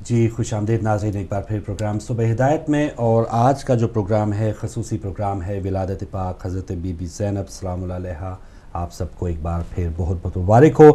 جی خوش آمدید ناظرین ایک بار پھر پروگرام صبح ہدایت میں، اور آج کا جو پروگرام ہے خصوصی پروگرام ہے ولادت پاک حضرت بی بی زینب سلام اللہ علیہا۔ آپ سب کو ایک بار پھر بہت بہت مبارک ہو۔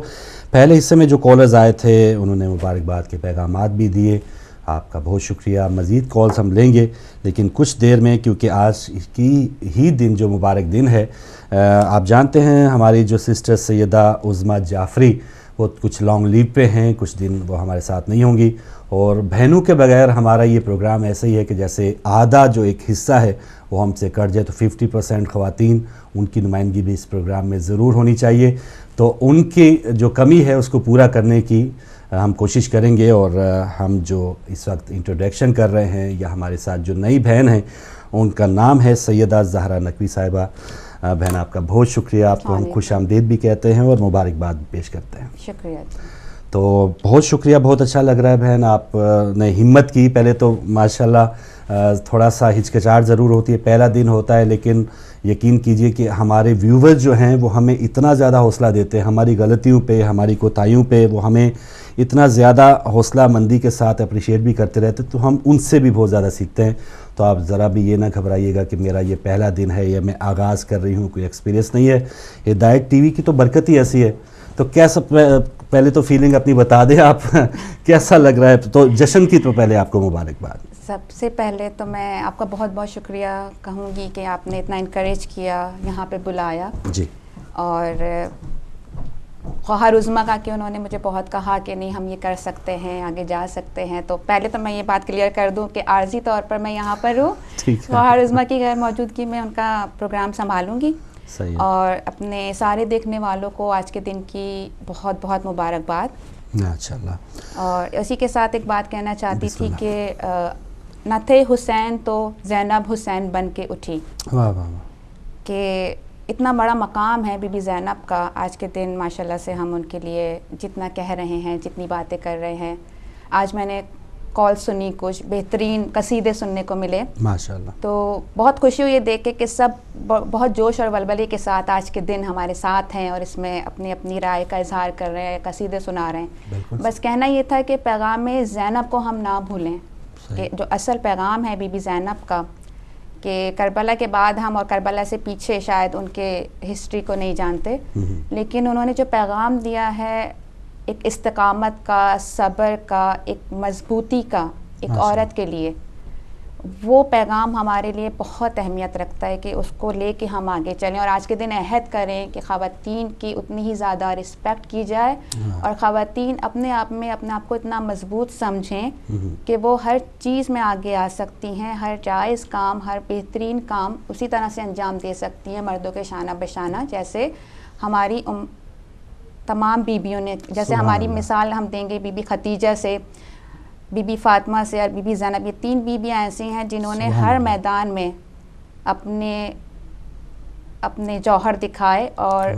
پہلے حصے میں جو کالرز آئے تھے انہوں نے مبارکباد کے پیغامات بھی دیے، آپ کا بہت شکریہ۔ مزید کالز ہم لیں گے لیکن کچھ دیر میں، کیونکہ آج کی ہی دن جو مبارک دن ہے، آپ جانتے ہیں ہماری جو سسٹر سیدہ عظمیٰ جعفری وہ کچھ لانگ لیو پہ ہیں، کچھ دن وہ ہمارے ساتھ نہیں ہوں گی، اور بہنوں کے بغیر ہمارا یہ پروگرام ایسا ہی ہے کہ جیسے آدھا جو ایک حصہ ہے وہ ہم سے کٹ جائے، تو 50% خواتین، ان کی نمائندگی بھی اس پروگرام میں ضرور ہونی چاہیے۔ تو ان کی جو کمی ہے اس کو پورا کرنے کی ہم کوشش کریں گے، اور ہم جو اس وقت انٹروڈکشن کر رہے ہیں یا ہمارے ساتھ جو نئی بہن ہیں ان کا نام ہے سیدہ زہرا نقوی صاحبہ۔ بہن آپ کا بہت شکریہ، آپ کو ہم خوش آمدید بھی کہتے ہیں اور مبارکباد پیش کرتے ہیں۔ شکریہ جی۔ تو بہت شکریہ، بہت اچھا لگ رہا ہے بہن، آپ نے ہمت کی۔ پہلے تو ماشاءاللہ تھوڑا سا ہچکچاہٹ ضرور ہوتی ہے، پہلا دن ہوتا ہے، لیکن یقین کیجئے کہ ہمارے ویورز جو ہیں وہ ہمیں اتنا زیادہ حوصلہ دیتے ہیں، ہماری غلطیوں پہ، ہماری کوتاہیوں پہ وہ ہمیں اتنا زیادہ حوصلہ مندی کے ساتھ اپریشیٹ بھی کرتے رہتے، تو ہم ان سے بھی بہت زیادہ سیکھتے ہیں۔ تو آپ ذرا بھی یہ نہ گھبرائیے گا کہ میرا یہ پہلا دن ہے یا میں آغاز کر رہی ہوں، کوئی ایکسپیرینس نہیں ہے۔ ہدایت ٹی وی کی تو برکت ہی ایسی ہے۔ تو کیسا، پہلے تو فیلنگ اپنی بتا دیں آپ، کیسا لگ رہا ہے؟ تو جشن کی تو پہلے آپ کو مبارکباد۔ سب سے پہلے تو میں آپ کا بہت بہت شکریہ کہوں گی کہ آپ نے اتنا انکریج کیا، یہاں پہ بلایا، جی، اور خواہر عظمیٰ کا کہ انہوں نے مجھے بہت کہا کہ نہیں ہم یہ کر سکتے ہیں، آگے جا سکتے ہیں۔ تو پہلے تو میں یہ بات کلیئر کر دوں کہ عارضی طور پر میں یہاں پر ہوں، خواہر عظمیٰ کی غیر موجودگی میں ان کا پروگرام سنبھالوں گی، اور اپنے سارے دیکھنے والوں کو آج کے دن کی بہت بہت مبارکباد۔ ماشاءاللہ۔ اور اسی کے ساتھ ایک بات کہنا چاہتی تھی کہ نہ تھے حسین تو زینب حسین بن کے اٹھی، واہ واہ، کہ اتنا بڑا مقام ہے بی بی زینب کا۔ آج کے دن ماشاءاللہ سے ہم ان کے لیے جتنا کہہ رہے ہیں، جتنی باتیں کر رہے ہیں، آج میں نے کال سنی، کچھ بہترین قصیدے سننے کو ملے ماشاءاللہ، تو بہت خوشی ہوئی یہ دیکھ کے کہ سب بہت جوش اور ولولے کے ساتھ آج کے دن ہمارے ساتھ ہیں، اور اس میں اپنی اپنی رائے کا اظہار کر رہے ہیں، قصیدے سنا رہے ہیں۔ بس کہنا یہ تھا کہ پیغام زینب کو ہم نہ بھولیں، کہ جو اصل پیغام ہے بی بی زینب کا، کہ کربلا کے بعد ہم اور کربلا سے پیچھے شاید ان کے ہسٹری کو نہیں جانتے، لیکن انہوں نے جو پیغام دیا ہے ایک استقامت کا، صبر کا، ایک مضبوطی کا ایک عورت کے لیے، وہ پیغام ہمارے لیے بہت اہمیت رکھتا ہے کہ اس کو لے کے ہم آگے چلیں، اور آج کے دن عہد کریں کہ خواتین کی اتنی ہی زیادہ رسپیکٹ کی جائے، اور خواتین اپنے آپ میں اپنے آپ کو اتنا مضبوط سمجھیں کہ وہ ہر چیز میں آگے آ سکتی ہیں، ہر جائز کام، ہر بہترین کام اسی طرح سے انجام دے سکتی ہیں مردوں کے شانہ بشانہ، جیسے ہماری تمام بیبیوں نے، جیسے ہماری مثال ہم دیں گے بی بی خدیجہ سے، بی بی فاطمہ سے اور بی بی زینب، یہ تین بیبیاں ایسی ہیں جنہوں نے ہر میدان میں اپنے جوہر دکھائے اور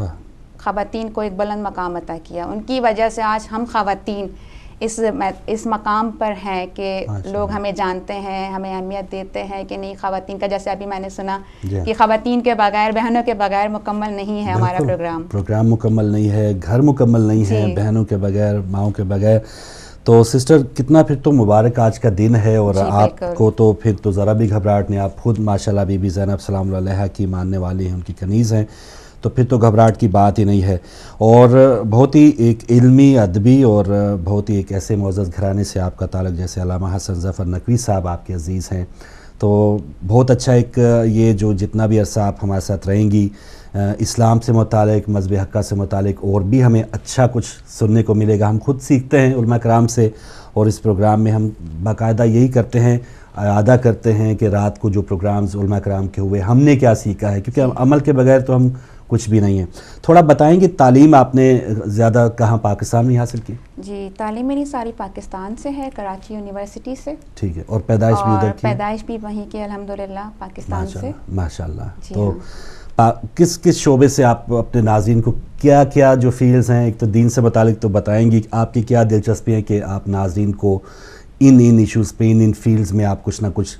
خواتین کو ایک بلند مقام عطا کیا۔ ان کی وجہ سے آج ہم خواتین اس مقام پر ہیں کہ لوگ ہمیں جانتے ہیں، ہمیں اہمیت دیتے ہیں کہ نہیں خواتین کا، جیسے ابھی میں نے سنا کہ خواتین کے بغیر، بہنوں کے بغیر مکمل نہیں ہے ہمارا پروگرام مکمل نہیں ہے، گھر مکمل نہیں ہے بہنوں کے بغیر، ماؤں کے بغیر۔ تو سسٹر کتنا پھر تو مبارک آج کا دن ہے، اور آپ کو تو پھر تو ذرا بھی گھبراہٹ نہیں، آپ خود ماشاءاللہ بی بی زینب سلام اللہ علیہا کی ماننے والی ہیں، ان کی کنیز ہیں، تو پھر تو گھبراہٹ کی بات ہی نہیں ہے۔ اور بہت ہی ایک علمی، ادبی اور بہت ہی ایک ایسے معزز گھرانے سے آپ کا تعلق، جیسے علامہ حسن ظفر نقوی صاحب آپ کے عزیز ہیں، تو بہت اچھا ایک یہ جو جتنا بھی عرصہ آپ ہمارے ساتھ رہیں گی، اسلام سے متعلق، مذہب حقہ سے متعلق اور بھی ہمیں اچھا کچھ سننے کو ملے گا۔ ہم خود سیکھتے ہیں علماء کرام سے، اور اس پروگرام میں ہم باقاعدہ یہی کرتے ہیں، اعادہ کرتے ہیں کہ رات کو جو پروگرامز علماء کرام کے ہوئے ہم نے کیا سیکھا ہے، کیونکہ عمل کے بغیر تو ہم کچھ بھی نہیں ہیں۔ تھوڑا بتائیں گے تعلیم آپ نے زیادہ کہاں پاکستان میں حاصل کی؟ جی، تعلیم میری ساری پاکستان سے ہے، کراچی یونیورسٹی سے۔ ٹھیک ہے، اور پیدائش بھی ادھر کی؟ پیدائش بھی وہیں کی الحمدللہ، پاکستان سے۔ ماشاءاللہ۔ تو کس کس شعبے سے آپ اپنے ناظرین کو کیا کیا جو فیلڈز ہیں، ایک تو دین سے متعلق تو بتائیں گی، آپ کی کیا دلچسپی ہے کہ آپ ناظرین کو ان ایشوز پہ، ان فیلڈز میں آپ کچھ نہ کچھ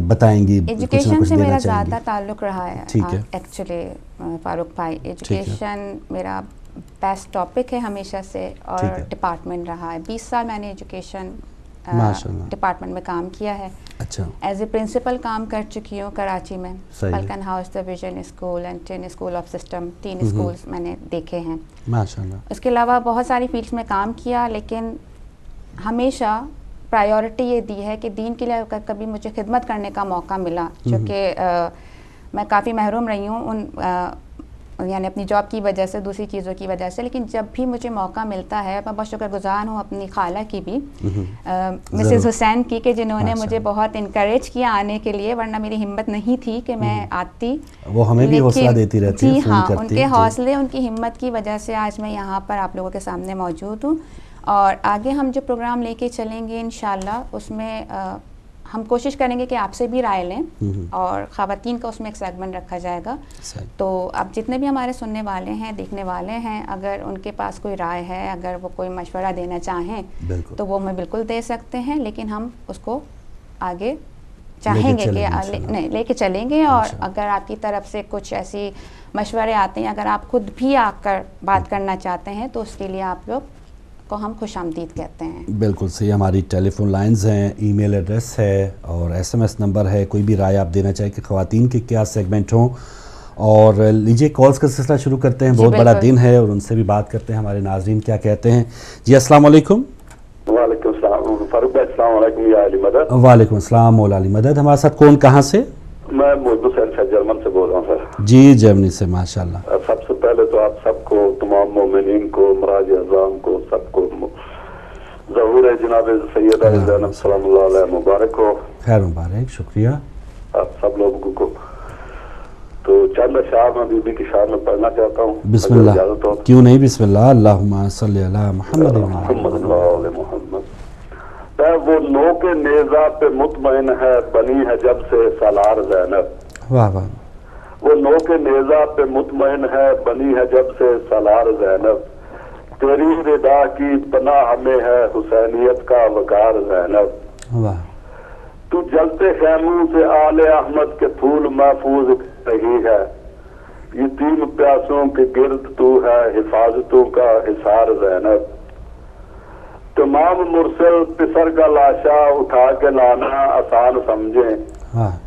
بتائیں گی، ایجوکیشن سے میرا زیادہ تعلق رہا ہے ٹھیک ہے ایکچولی فاروق بھائی، ایجوکیشن میرا بیسٹ ٹاپک ہے ہمیشہ سے، اور ڈپارٹمنٹ رہا ہے۔ 20 سال میں نے ایجوکیشن ڈپارٹمنٹ میں کام کیا ہے. اچھا. ایز اے پرنسپل کام کر چکی ہوں کراچی میں. صحیح. Falcon house division school and ten school of system 3 schools میں نے دیکھے ہیں. ماشاء اللہ. اس کے علاوہ بہت ساری فیلڈس میں کام کیا, لیکن ہمیشہ پرائیورٹی یہ دی ہے کہ دین کے لیے اگر کبھی مجھے خدمت کرنے کا موقع ملا, چونکہ میں کافی محروم رہی ہوں ان یعنی اپنی جاب کی وجہ سے, دوسری چیزوں کی وجہ سے, لیکن جب بھی مجھے موقع ملتا ہے میں بہت شکر گزار ہوں اپنی خالہ کی بھی, مسز حسین کی, کہ جنہوں نے مجھے بہت انکریج کیا آنے کے لیے, ورنہ میری ہمت نہیں تھی کہ میں آتی. وہ ہمیں بھی حوصلہ دیتی رہتی ہے. جی ہاں, ان کے حوصلے, ان کی ہمت کی وجہ سے آج میں یہاں پر آپ لوگوں کے سامنے موجود ہوں. اور آگے ہم جو پروگرام لے کے چلیں گے انشاءاللہ, اس میں ہم کوشش کریں گے کہ آپ سے بھی رائے لیں, اور خواتین کا اس میں ایک سیگمنٹ رکھا جائے گا. تو اب جتنے بھی ہمارے سننے والے ہیں, دیکھنے والے ہیں, اگر ان کے پاس کوئی رائے ہے, اگر وہ کوئی مشورہ دینا چاہیں تو وہ ہمیں بالکل دے سکتے ہیں, لیکن ہم اس کو آگے چاہیں گے کہ نہیں لے کے چلیں گے. اور اگر آپ کی طرف سے کچھ ایسی مشورے آتے ہیں, اگر آپ خود بھی آ کر بات کرنا چاہتے ہیں, تو اس کے لیے آپ لوگ کو ہم خوش آمدید کہتے ہیں. بالکل صحیح. ہماری ٹیلی فون لائنز ہیں, ای میل ایڈریس ہے, اور ایس ایم ایس نمبر ہے. کوئی بھی رائے آپ دینا چاہیں کہ خواتین کے کیا سیگمنٹ ہوں, اور لیجیے کالز کا سلسلہ شروع کرتے ہیں. بہت بڑا دن ہے اور ان سے بھی بات کرتے ہیں ہمارے ناظرین کیا کہتے ہیں. جی السلام علیکم. وعلیکم السلام فاروق بھائی, السلام علیکم یا علی مدد. وعلیکم السلام مولا علی مدد. ہمارے ساتھ کون, کہاں سے؟ میں محب حسین شاہ جرمن سے بول رہا ہوں سر. جی جرمنی سے, ماشاء اللہ. سب سے پہلے تو آپ سب کو, تمام مومنین کو, مراج اعظام کو, سب کو ظہور جناب سیدہ زینب سلام اللہ علیہ مبارک ہو. خیر مبارک, شکریہ آپ سب لوگوں کو. تو چند اشعار میں بی بی کی شان میں پڑھنا چاہتا ہوں. بسم اللہ. کیوں نہیں, بسم اللہ. اللہم صلی علی محمد محمد اللہ علیہ محمد. وہ نو کے نیزہ پہ مطمئن ہے, بنی ہے جب سے سالار زینب. واہ واہ. وہ نو کے نیزہ پہ مطمئن ہے, بنی ہے جب سے سالار زینب. تیری ردا کی پناہ ہمیں ہے, حسینیت کا وقار زینب. واہ. تو جلتے خیموں سے آل احمد کے پھول محفوظ رہی ہے. یتیم پیاسوں کے گرد تو ہے, حفاظتوں کا حصار زینب. تمام مرسل پسر کا لاشا اٹھا کے لانا آسان سمجھیں,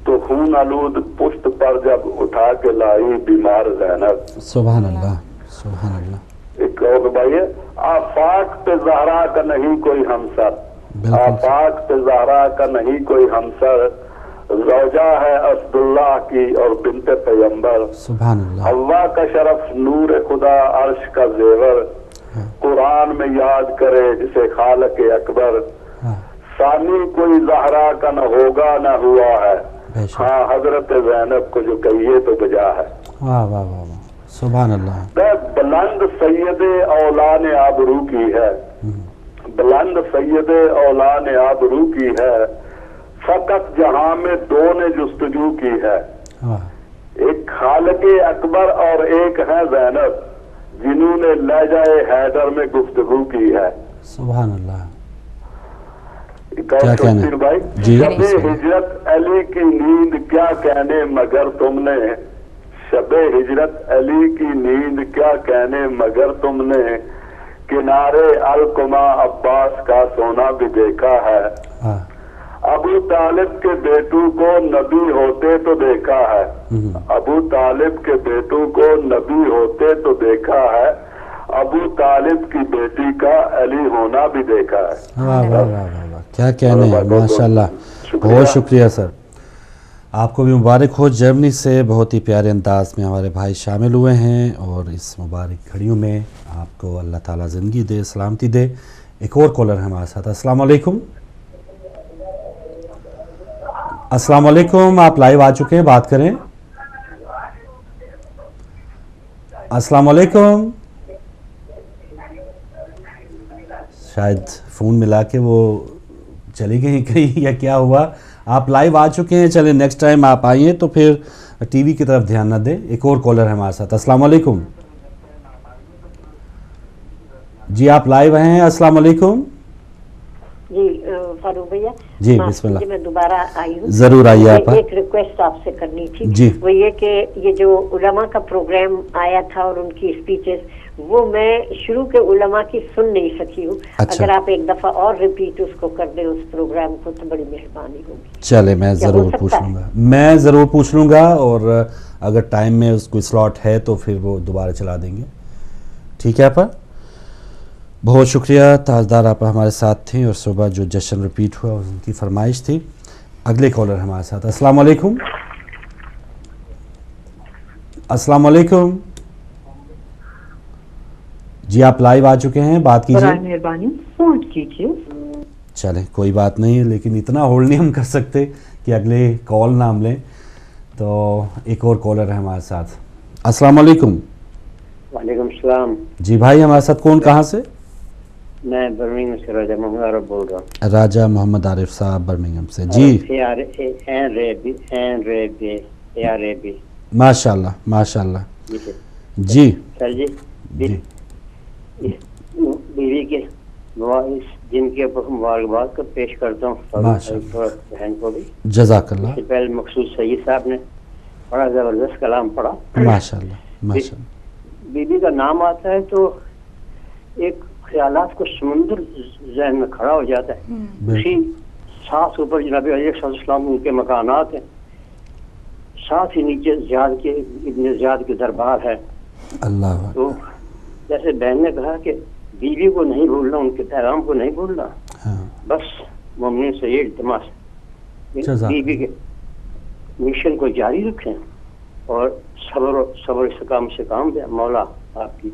تو خون آلود پشت پر جب اٹھا کے لائی بیمار زینب. سبحان اللہ, سبحان اللہ. ایک اور بھائی, آفاق پہ زہرا کا نہیں کوئی ہمسر, آفاق پہ زہرا کا نہیں کوئی ہمسر. زوجہ ہے اسد اللہ کی اور بنت پیغمبر. سبحان اللہ. حوا کا شرف نور خدا عرش کا زیور. قرآن میں یاد کرے جسے خالق اکبر. ثانی کوئی زہرا کا نہ ہوگا نہ ہوا ہے, ہاں حضرت زینب کو جو کہیے تو بجا ہے. واہ واہ واہ, سبحان اللہ. بلند سید اولان آبرو کی ہے, بلند سید اولان آبرو کی ہے. فقط جہاں میں دو نے جستجو کی ہے, ایک خالق اکبر اور ایک ہے زینب, جنہوں نے لہجۂ حیدر میں گفتگو کی ہے. سبحان اللہ. کیا کہنے بھائی, شب ہجرت علی کی نیند کیا کہنے مگر تم نے, شب ہجرت علی کی نیند کیا کہنے مگر تم نے. کنارے القما عباس کا سونا بھی دیکھا ہے. ابو طالب کے بیٹوں کو نبی ہوتے تو دیکھا ہے, ابو طالب کے بیٹوں کو نبی ہوتے تو دیکھا ہے. ابو طالب کی بیٹی کا علی ہونا بھی دیکھا ہے. واہ واہ واہ واہ, کیا کہنے ہیں, ماشاء اللہ. بہت شکریہ سر, آپ کو بھی مبارک ہو. جرمنی سے بہت ہی پیارے انداز میں ہمارے بھائی شامل ہوئے ہیں, اور اس مبارک گھڑیوں میں آپ کو اللہ تعالیٰ زندگی دے, سلامتی دے. ایک اور کالر ہے ہمارے ساتھ. السلام علیکم. السلام علیکم, آپ لائیو آ چکے ہیں, بات کریں. السلام علیکم. شاید فون ملا کے وہ چلی گئی کہیں یا کیا ہوا. آپ لائیو آ چکے ہیں, چلیں نیکسٹ ٹائم آپ آئیے تو پھر ٹی وی کی طرف دھیان نہ دیں. ایک اور کالر ہے ہمارے ساتھ. السلام علیکم. جی آپ لائیو ہیں. السلام علیکم. جی فاروق بھیا, جی بسم اللہ. میں دوبارہ آئی ہوں. ضرور آئیے. آپ ایک ریکویسٹ آپ سے کرنی تھی. جی. وہ یہ کہ یہ جو علماء کا پروگرام آیا تھا اور ان کی اسپیچز, وہ میں شروع کے علماء کی سن نہیں سکی ہوں. اچھا. اگر آپ ایک دفعہ اور ریپیٹ اس کو کر دیں اس پروگرام کو تو بڑی مہربانی ہوگی. چلے میں ضرور پوچھ لوں گا, میں ضرور پوچھ لوں گا, اور اگر ٹائم میں اس کو سلاٹ ہے تو پھر وہ دوبارہ چلا دیں گے. ٹھیک ہے آپا, بہت شکریہ. تاجدار آپ ہمارے ساتھ تھیں اور صبح جو جشن ریپیٹ ہوا ان کی فرمائش تھی. اگلے کالر ہمارے ساتھ. السلام علیکم. السلام علیکم جی, آپ لائیو آ چکے ہیں, بات کیجیے. مہربانی فون کیجیے. چلیں کوئی بات نہیں ہے, لیکن اتنا ہولڈ نہیں ہم کر سکتے کہ اگلے کال نہ ہم لیں. تو ایک اور کالر ہے ہمارے ساتھ. السلام علیکم. وعلیکم السلام. جی بھائی, ہمارے ساتھ کون, کہاں سے؟ میں برمنگھم سے راجہ محمد عارف بول رہا ہوں. راجہ محمد عارف صاحب برمنگھم سے. جی ماشاء اللہ ماشاء اللہ. جی سر جی, بیوی کے جن کے مبارکباد کو پیش کرتا ہوں بہن کو بھی. جزاک اللہ. اس سے پہلے مقصود سید صاحب نے بڑا زبردست کلام پڑھا. ماشاء اللہ ماشاء اللہ. بیوی کا نام آتا ہے تو ایک خیالات کو سمندر ذہن میں کھڑا ہو جاتا ہے. اسی ساتھ اوپر جناب علیہ السلام ان کے مکانات ہیں, ساتھ ہی نیچے زیاد کے ابن زیاد کے دربار ہے. اللہ. تو جیسے بہن نے کہا کہ بیوی کو نہیں بھولنا, ان کے پیغام کو نہیں بھولنا, بس مومنین سے یہ التماس بیوی کے مشن کو جاری رکھیں اور صبر استقامت سے کام دیں. مولا آپ کی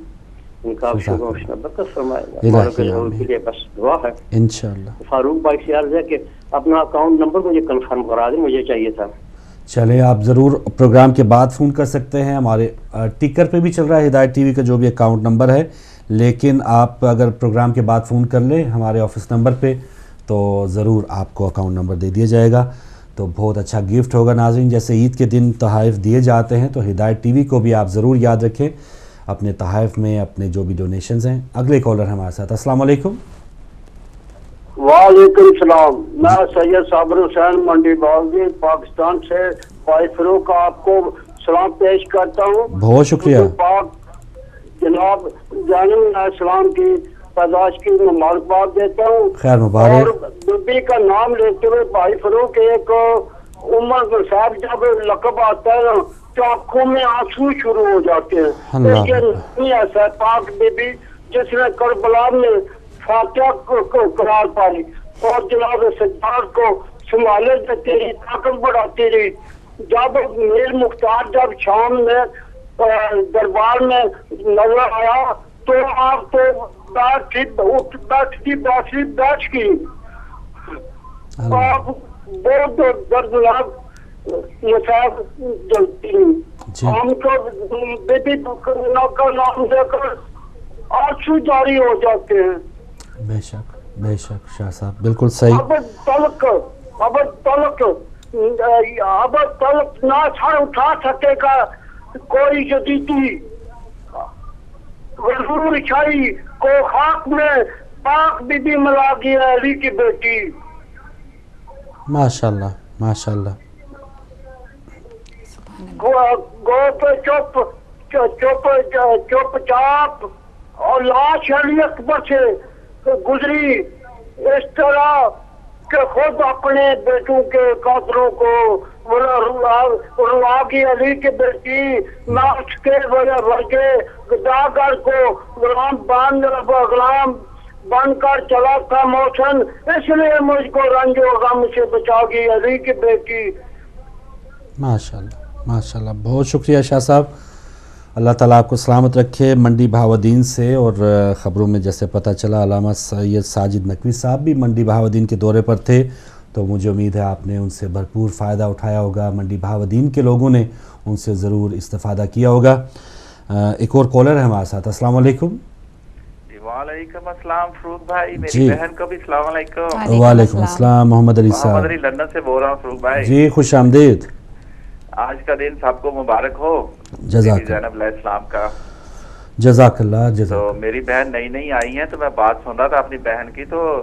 ان کا برکت فرمائے کے لیے بس دعا ہے انشاءاللہ. فاروق بھائی سے عرض ہے کہ اپنا اکاؤنٹ نمبر مجھے کنفرم کرا دیں, مجھے چاہیے تھا. چلے آپ ضرور پروگرام کے بعد فون کر سکتے ہیں. ہمارے ٹکر پہ بھی چل رہا ہے ہدایت ٹی وی کا جو بھی اکاؤنٹ نمبر ہے, لیکن آپ اگر پروگرام کے بعد فون کر لیں ہمارے آفس نمبر پہ تو ضرور آپ کو اکاؤنٹ نمبر دے دیا جائے گا. تو بہت اچھا گفٹ ہوگا. ناظرین, جیسے عید کے دن تحائف دیے جاتے ہیں تو ہدایت ٹی وی کو بھی آپ ضرور یاد رکھیں اپنے تحائف میں, اپنے جو بھی ڈونیشنز ہیں. اگلے کالر ہمارے ساتھ. السلام علیکم. وعلیکم السلام. میں سید صابر حسین منڈی باغی پاکستان سے بھائی فروغ کا آپ کو سلام پیش کرتا ہوں. بہت شکریہ. جناب جانم علیہ السلام کی پیدائش کی مبارکباد دیتا ہوں. خیر مبارک. اور بیبی کا نام لیتے ہوئے بھائی فروغ ایک عمر صاحب جب لقب آتا ہے تو آنکھوں میں آنسو شروع ہو جاتے ہیں. لیکن ایسا پاک بیبی جس نے کربلا میں فاتحہ کو قرار پائی اور جناب سجاد کو سنبھالے دیتی رہی, طاقت بڑھاتی رہی. جب میر مختار جب شام میں دربار میں نظر آیا تو آپ تو بیٹھ کی آپ بہت دردناک مسائل جلتی ہیں. ہم کو بیٹی کا نام دے کر آنسو جاری ہو جاتے ہیں. بے شک شاہ صاحب بالکل صحیح. اب تلک نہ اٹھا سکے گا کوئی جدیدی غرور چھائی کو خاک میں پاک بی بی ملا گیا علی کی بیٹی. ماشاءاللہ ماشاءاللہ. گو پہ چپ چاپ اور لاش علی اکبر سے گزری اس طرح کہ خود اپنے بیٹوں کے قاتلوں کو روا کی علی کی بیٹی ناش کے ورگے گداگر کو غلام بن کر چلا تھا موسن, اس لیے مجھ کو رنج و غم سے بچا گئی علی کی بیٹی. ماشاءاللہ ماشاءاللہ. بہت شکریہ شاہ صاحب, اللہ تعالیٰ آپ کو سلامت رکھے. منڈی بہاودین سے, اور خبروں میں جیسے پتہ چلا علامہ سید ساجد نقوی صاحب بھی منڈی بہاودین کے دورے پر تھے, تو مجھے امید ہے آپ نے ان سے بھرپور فائدہ اٹھایا ہوگا. منڈی بہاودین کے لوگوں نے ان سے ضرور استفادہ کیا ہوگا. ایک اور کالر ہے ہمارے ساتھ. السلام علیکم. وعلیکم السلام فروغ بھائی, میری بہن کو بھی السلام علیکم. وعلیکم السلام. محمد علی صاحب. محمد علی لندن سے بول رہا ہوں فروغ بھائی. جی خوش آمدید. آج کا دن سب کو مبارک ہو. جزاک زینب علیہ السلام کا. جزاک اللہ. تو میری بہن نئی نئی آئی ہیں تو میں بات سن رہا تھا اپنی بہن کی, تو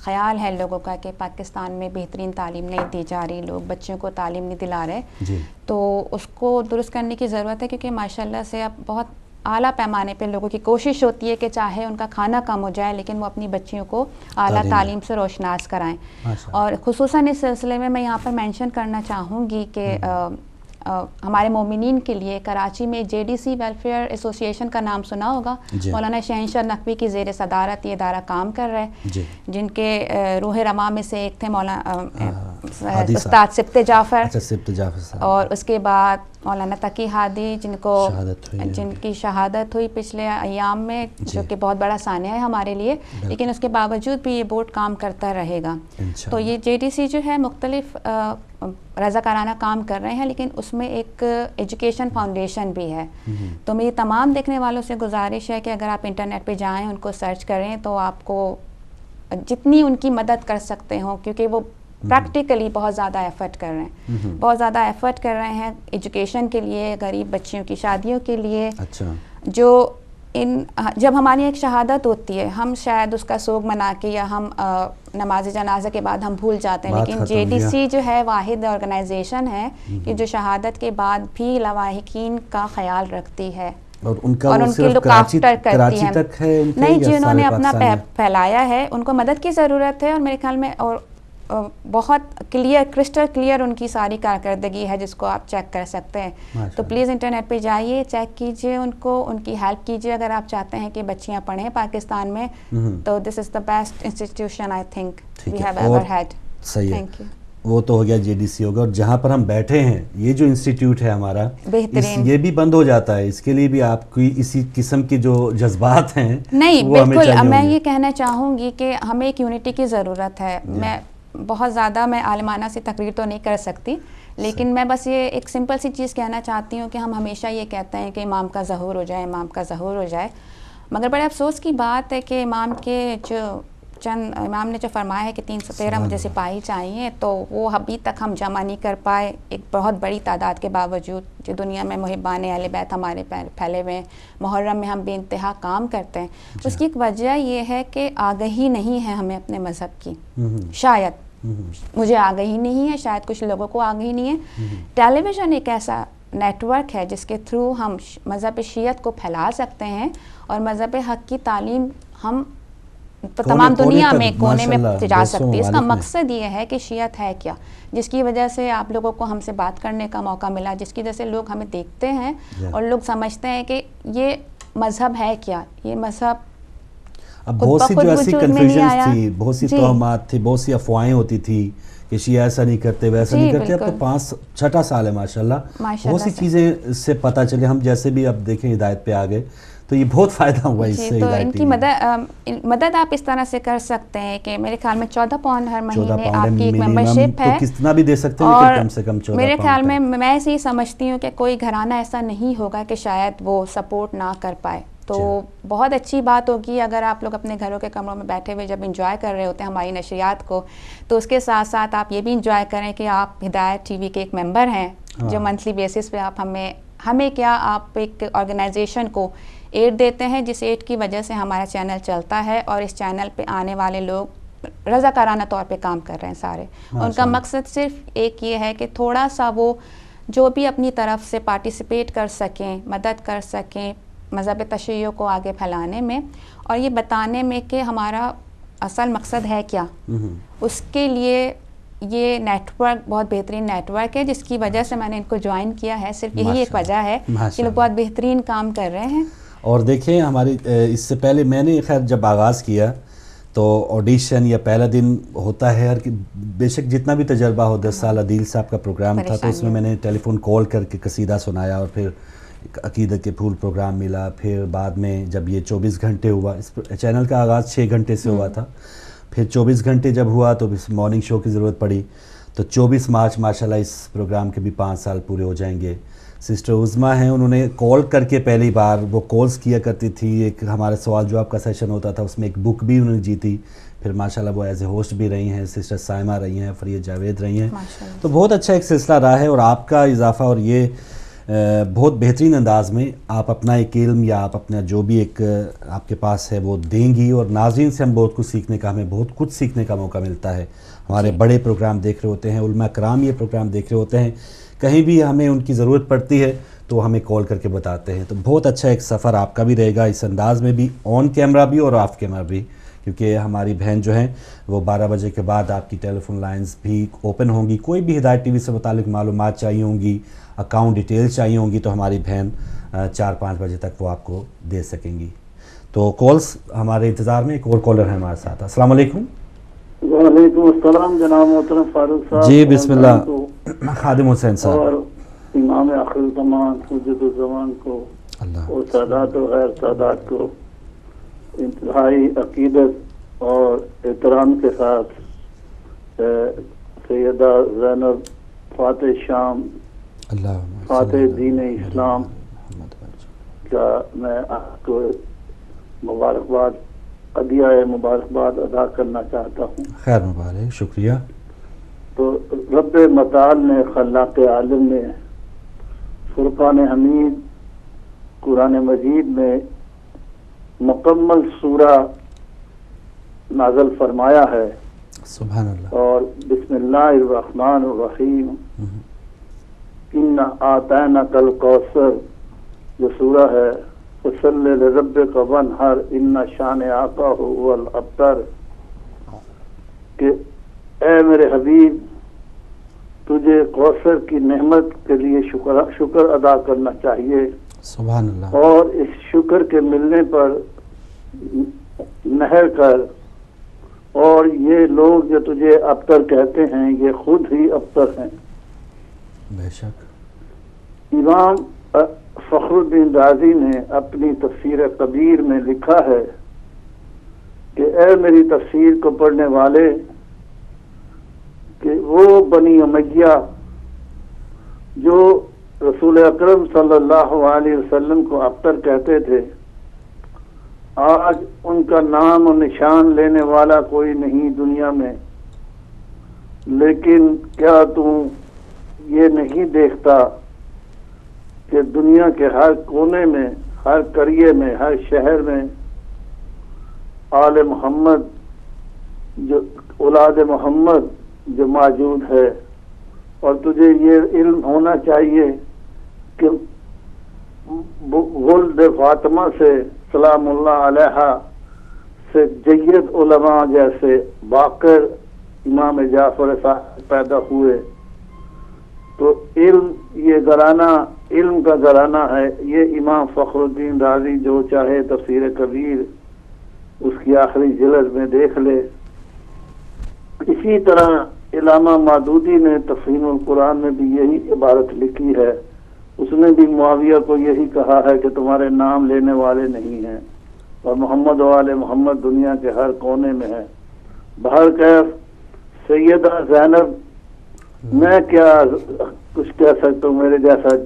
خیال ہے لوگوں کا کہ پاکستان میں بہترین تعلیم نہیں دی جا رہی, لوگ بچوں کو تعلیم نہیں دلا رہے, تو اس کو درست کرنے کی ضرورت ہے, کیونکہ ماشاءاللہ سے اب بہت اعلیٰ پیمانے پہ لوگوں کی کوشش ہوتی ہے کہ چاہے ان کا کھانا کم ہو جائے لیکن وہ اپنی بچیوں کو اعلیٰ تعلیم سے روشناس کرائیں. اور خصوصاً اس سلسلے میں یہاں پر مینشن کرنا چاہوں گی کہ ہمارے مومنین کے لیے کراچی میں JDC ویلفیئر ایسوسی ایشن کا نام سنا ہوگا, مولانا شہنشاہ نقوی کی زیر صدارت یہ ادارہ کام کر رہا ہے, جن کے روح رواں میں سے ایک تھے مولانا استاد سبت جعفر, اور اس کے بعد مولانا تقی ہادی جن کی شہادت ہوئی پچھلے ایام میں, جو کہ بہت بڑا سانحہ ہے ہمارے لیے, لیکن اس کے باوجود بھی یہ بورڈ کام کرتا رہے گا. تو یہ JDC جو ہے مختلف رضاکارانہ کام کر رہے ہیں, لیکن اس میں ایک ایجوکیشن فاؤنڈیشن بھی ہے. تو میری تمام دیکھنے والوں سے گزارش ہے کہ اگر آپ انٹرنیٹ پہ جائیں, ان کو سرچ کریں, تو آپ کو جتنی ان کی مدد کر سکتے ہوں, کیونکہ وہ پریکٹیکلی بہت زیادہ ایفرٹ کر رہے ہیں, بہت زیادہ ایفرٹ کر رہے ہیں ایجوکیشن کے لیے, غریب بچیوں کی شادیوں کے لیے. جو جب ہماری ایک شہادت ہوتی ہے, ہم شاید اس کا سوگ منا کے یا ہم نماز جنازہ کے بعد ہم بھول جاتے ہیں, لیکن JDC جو ہے واحد آرگنائزیشن ہے کہ جو شہادت کے بعد بھی لواحقین کا خیال رکھتی ہے اور ان کے لک آفٹر کرتی ہے. نہیں جی, انہوں نے اپنا پھیلایا ہے, ان کو مدد کی ضرورت ہے, اور میرے خیال میں اور بہت کلیئر, کرسٹل کلیئر ان کی ساری کارکردگی ہے جس کو آپ چیک کر سکتے ہیں. تو پلیز انٹرنیٹ پہ جائیے, چیک کیجئے ان کو, ان کی ہیلپ کیجئے اگر آپ چاہتے ہیں کہ بچیاں پڑھیں پاکستان میں. تو this is the best institution I think we have ever had. صحیح ہے, وہ تو ہو گیا JDC ہوگا, اور جہاں پر ہم بیٹھے ہیں یہ جو انسٹیٹیوٹ ہے ہمارا, یہ بھی بند ہو جاتا ہے, اس کے لیے بھی آپ کی اسی قسم کی جو جذبات ہیں نہیں بالکل. میں یہ کہنا چاہوں گی کہ ہمیں ایک یونٹی کی ضرورت ہے. میں بہت زیادہ میں عالمانہ سی تقریر تو نہیں کر سکتی, لیکن میں بس یہ ایک سمپل سی چیز کہنا چاہتی ہوں کہ ہم ہمیشہ یہ کہتے ہیں کہ امام کا ظہور ہو جائے, امام کا ظہور ہو جائے, مگر بڑے افسوس کی بات ہے کہ امام نے جو فرمایا ہے کہ 313 مجھے سپاہی چاہیے, تو وہ ابھی تک ہم جمع نہیں کر پائے, ایک بہت بڑی تعداد کے باوجود. جو دنیا میں محبان اہل بیت ہمارے پھیلے ہوئے ہیں, محرم میں ہم بے انتہا کام کرتے ہیں. اس کی ایک وجہ یہ ہے کہ آگہی نہیں ہے ہمیں اپنے مذہب کی, شاید مجھے آگہی نہیں ہے, شاید کچھ لوگوں کو آگہی نہیں ہے. ٹیلی ویژن ایک ایسا نیٹ ورک ہے جس کے تھرو ہم مذہب شیعت کو پھیلا سکتے ہیں, اور مذہب حق کی تعلیم ہم تمام دنیا میں کونے میں جا سکتی ہے. اس کا مقصد یہ ہے کہ شیعت ہے کیا, جس کی وجہ سے آپ لوگوں کو ہم سے بات کرنے کا موقع ملا, جس کی وجہ سے لوگ ہمیں دیکھتے ہیں اور لوگ سمجھتے ہیں کہ یہ مذہب ہے کیا. یہ مذہب اب بہت سی جو ایسی کنفیوژنز تھی, بہت سی توہمات تھی, بہت سی افواہیں ہوتی تھی کہ شیعہ ایسا نہیں کرتے ویسا نہیں کرتے. اب تو 5-6 سال ہے ماشاءاللہ, بہت سی چیزیں اس سے پتہ چلے. ہم جیسے بھی اب دیکھیں ہدایت پہ آ گئے, تو یہ بہت فائدہ ہوا اس سے. تو ان کی مدد آپ اس طرح سے کر سکتے ہیں کہ میرے خیال میں 14 پاؤنڈ ہر مہینے آپ کی ایک ممبرشپ ہے, کتنا بھی دے سکتے ہیں, لیکن کم سے کم 14 میرے خیال میں ایسے ہی سمجھتی ہوں کہ کوئی گھرانہ ایسا نہیں ہوگا کہ شاید وہ سپورٹ نہ کر پائے. تو بہت اچھی بات ہوگی اگر آپ لوگ اپنے گھروں کے کمروں میں بیٹھے ہوئے جب انجوائے کر رہے ہوتے ہیں ہماری نشریات کو, تو اس کے ساتھ ساتھ آپ یہ بھی انجوائے کریں کہ آپ ہدایت TV کے ایک ممبر ہیں, جو منتھلی بیسس پہ آپ ہمیں کیا آپ ایک آرگنائزیشن کو ایڈ دیتے ہیں, جس ایڈ کی وجہ سے ہمارا چینل چلتا ہے, اور اس چینل پہ آنے والے لوگ رضاکارانہ طور پہ کام کر رہے ہیں سارے. ان کا مقصد صرف ایک یہ ہے کہ تھوڑا سا وہ جو بھی اپنی طرف سے پارٹیسپیٹ کر سکیں, مدد کر سکیں مذہب تشیع کو آگے پھیلانے میں, اور یہ بتانے میں کہ ہمارا اصل مقصد ہے کیا. اس کے لیے یہ نیٹ ورک بہت بہترین نیٹ ورک ہے, جس کی وجہ سے میں نے ان کو جوائن کیا ہے. صرف یہی ایک وجہ ہے کہ لوگ بہت بہترین کام کر رہے ہیں. اور دیکھیں ہماری اس سے پہلے میں نے خیر جب آغاز کیا تو آڈیشن یا پہلا دن ہوتا ہے, بے شک جتنا بھی تجربہ ہو, 10 سال عدیل صاحب کا پروگرام تھا, تو اس میں نے ٹیلی فون کال کر کے قصیدہ سنایا, اور پھر عقیدت کے پھول پروگرام ملا. پھر بعد میں جب یہ 24 گھنٹے ہوا, اس چینل کا آغاز 6 گھنٹے سے ہوا تھا, پھر 24 گھنٹے جب ہوا تو مارننگ شو کی ضرورت پڑی, تو 24 مارچ ماشاءاللہ اس پروگرام کے بھی 5 سال پورے ہو جائیں گے. سسٹر عظمہ ہیں, انہوں نے کال کر کے پہلی بار وہ کالز کیا کرتی تھی, ایک ہمارا سوال جواب کا سیشن ہوتا تھا, اس میں ایک بک بھی انہوں نے جیتی. پھر ماشاءاللہ وہ ایز اے ہوسٹ بھی رہی ہیں, سسٹر سائمہ رہی ہیں, فرید جاوید رہی ہیں. تو بہت اچھا ایک سلسلہ رہا ہے, اور آپ کا اضافہ اور یہ بہت بہترین انداز میں آپ اپنا ایک علم یا آپ اپنا جو بھی ایک آپ کے پاس ہے وہ دیں گی، اور ناظرین سے ہم بہت کچھ سیکھنے کا ہمیں بہت کچھ سیکھنے کا موقع ملتا ہے. ہمارے بڑے پروگرام دیکھ رہے ہوتے ہیں، علماء کرام یہ پروگرام دیکھ رہے ہوتے ہیں، کہیں بھی ہمیں ان کی ضرورت پڑتی ہے تو ہمیں کال کر کے بتاتے ہیں. تو بہت اچھا ایک سفر آپ کا بھی رہے گا اس انداز میں بھی، آن کیمرہ بھی اور آف کیمرہ بھی، کیونکہ ہماری بہن جو ہیں وہ 12 بجے کے بعد آپ کی ٹیلی فون لائنز بھی اوپن ہوں گی. کوئی بھی ہدایت ٹی وی سے متعلق معلومات چاہیے ہوں گی، اکاؤنٹ ڈیٹیلز چاہیے ہوں گی، تو ہماری بہن 4-5 بجے تک وہ آپ کو دے سکیں گی. تو کالز ہمارے انتظار میں. ایک اور کالر ہے ہمارے ساتھ. السلام علیکم. وعلیکم السلام جناب محترم فاروق صاحب. جی بسم اللہ. خادم حسین صاحب اور امام آخر زمان حجت الزمان کو اور سادات و غیر سادات کو انتہائی عقیدت اور احترام کے ساتھ سیدہ زینب فاتح شام فاتح دین اسلام کا میں آپ کو مبارکباد عدیہ مبارکباد ادا کرنا چاہتا ہوں. خیر مبارک. شکریہ. تو رب متعال نے خلاق عالم نے فرقان حمید قرآن مجید میں مکمل سورہ نازل فرمایا ہے. سبحان اللہ. اور بسم اللہ الرحمن الرحیم اِنَّا آتَيْنَاكَ الْكَوْثَرَ جو سورہ ہے فَصَلِّ لِرَبِّكَ وَانْحَرْ إِنَّ شَانِئَكَ هُوَ الْأَبْتَرُ، کہ اے میرے حبیب تجھے کوثر کی نعمت کے لیے شکر ادا کرنا چاہیے. سبحان اللہ. اور اس شکر کے ملنے پر نہر کر، اور یہ لوگ جو تجھے ابتر کہتے ہیں یہ خود ہی ابتر ہیں. بے شک. امام فخر الدین رازی نے اپنی تفسیر کبیر میں لکھا ہے کہ اے میری تفسیر کو پڑھنے والے، کہ وہ بنی امیہ جو رسول اکرم صلی اللہ علیہ وسلم کو ابتر کہتے تھے، آج ان کا نام و نشان لینے والا کوئی نہیں دنیا میں. لیکن کیا تم یہ نہیں دیکھتا کہ دنیا کے ہر کونے میں، ہر قریے میں، ہر شہر میں آل محمد جو اولاد محمد جو موجود ہے، اور تجھے یہ علم ہونا چاہیے کہ ولد فاطمہ سے سلام اللہ علیہ سے جید علماء جیسے باقر امام جعفر صاحب پیدا ہوئے. تو علم یہ گھرانہ، علم کا گھرانہ ہے. یہ امام فخر الدین رازی جو چاہے تفسیر کبیر اس کی آخری جلد میں دیکھ لے. اسی طرح علامہ مودودی نے تفہیم القرآن میں بھی یہی عبارت لکھی ہے. اس نے بھی معاویہ کو یہی کہا ہے کہ تمہارے نام لینے والے نہیں ہیں، اور محمد و آل محمد دنیا کے ہر کونے میں ہے. بہرکیف سیدہ زینب، میں کیا کچھ کہہ سکتا ہوں میرے جیسا